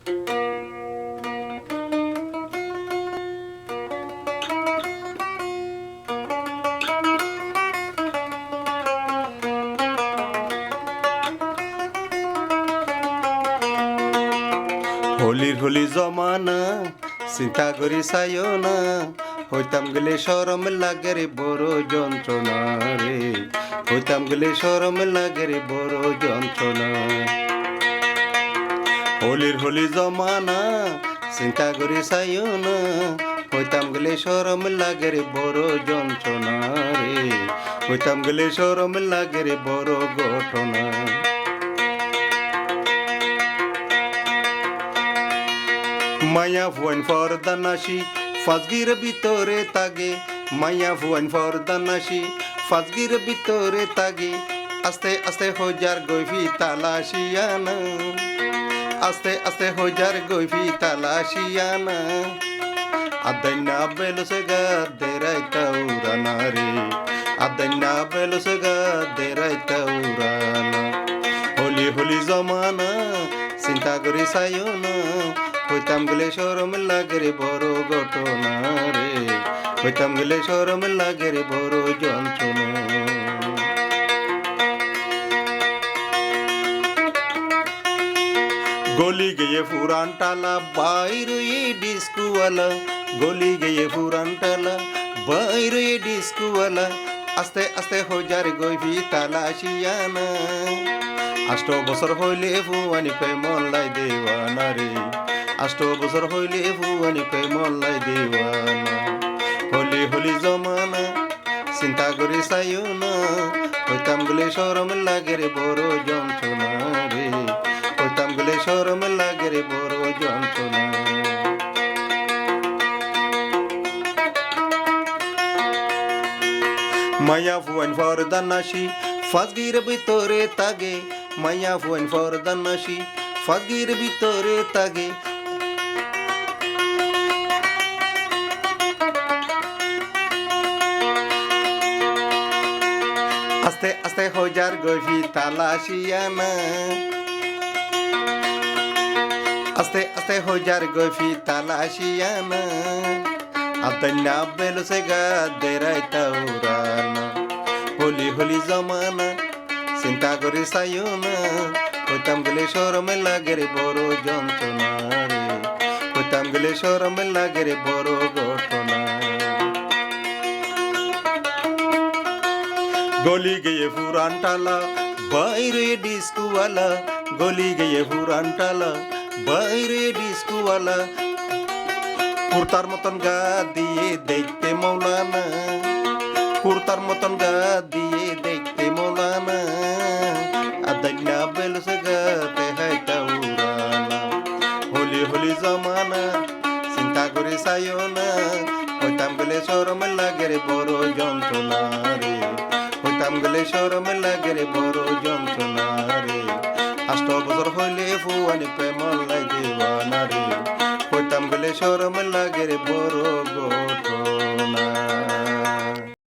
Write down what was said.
হোলির হোলি জমানা চিন্তা করি চাইও না হইতাম গেলে সরম লাগে রে বড় যন্ত্রণা রে হইতাম গেলে সরম লাগে রে বড় যন্ত্রণা হোলির হোলি জমানা চিন্তা করি চাইও না হইতাম গেলে সরম লাগে রে বড় যন্ত্রণা রে হইতাম গেলে সরম লাগে রে বড় ঘটনা মায়া ফুয়ান ফরদানাসি ফাজগির ভিতরে তাগে মায়া ফুয়ান ফরদানাসি ফাজগির ভিতরে তাগে আস্তে আস্তে হজার গৈফি তালাশিয়ানা আস্তে আস্তে হজার গৈফি তালাশিয়ানা আদাইনা বেলুসে গাদেরাইতা উড়ানা রে আদাইনা বেলুসে গাদেরাইতা উড়ানা হোলি হোলি জমানা চিন্তা করি চাইও না হইতাম গেলে সরম লাগে রে বড় ঘটনা রে হইতাম গেলে সরম লাগে রে বড় যন্ত্রণা গলি গিয়ে পুরান টালা বাইরে ডিস্কুওয়ালা গলি গিয়ে পুরান টালা বাইরে ডিস্কুওয়ালা আস্তে আস্তে হজার গৈফি তালাশিয়ানা 8 বছর হইলে ফুয়ানি পাই মল্লাই দেওয়ানা রে 8 বছর হইলে ফুয়ানি পাই মল্লাই দেওয়ানা হোলি হোলি জমানা চিন্তা করে চাইও না হইতাম গেলে সরম লাগে রে বড় যন্ত্রণা রে হইতাম গেলে সরম লাগে রে বড় যন্ত্রণা মায়া ফুয়ান ফরদানাসি ফাজগির ভিতরে তাগে মায়া ফুয়ান ফরদানাসি ফাজগির ভিতরে তাগে আস্তে আস্তে হজার গৈফি তালাশিয়ানা আস্তে আস্তে হজার গৈফি তালাশিয়ানা আদাইনা বেলুসে গাদেরাইতা উড়ানা হোলি হোলি জমানা চিন্তা করে চাইও না হইতাম গেলে সরম লাগে রে বড় যন্ত্রণা রে হইতাম গেলে সরম লাগে রে বড় ঘটনা গলি গিয়ে পুরান টালা বাইরে ডিস্কুওয়ালা গলি গিয়ে পুরান টালা বাইরে ডিস্কুওয়ালা কুর্তার মতন গা দিয়ে দেখতে মৌলানা কুর্তার মতন গা দিয়ে দেখতে মৌলানা আদাইনা বেলুসে গাতে হাইতা উড়ানা হোলি হোলি জমানা চিন্তা করে চাইও না হইতাম গেলে সরম লাগে রে বড় যন্ত্রণা রে হইতাম গেলে সরম লাগে রে বড় যন্ত্রণা রে 8 বছর হইলে ফুয়ানি পাই মল্লাই দেওয়ানা রে হইতাম গেলে সরম লাগে রে বড় ঘটনা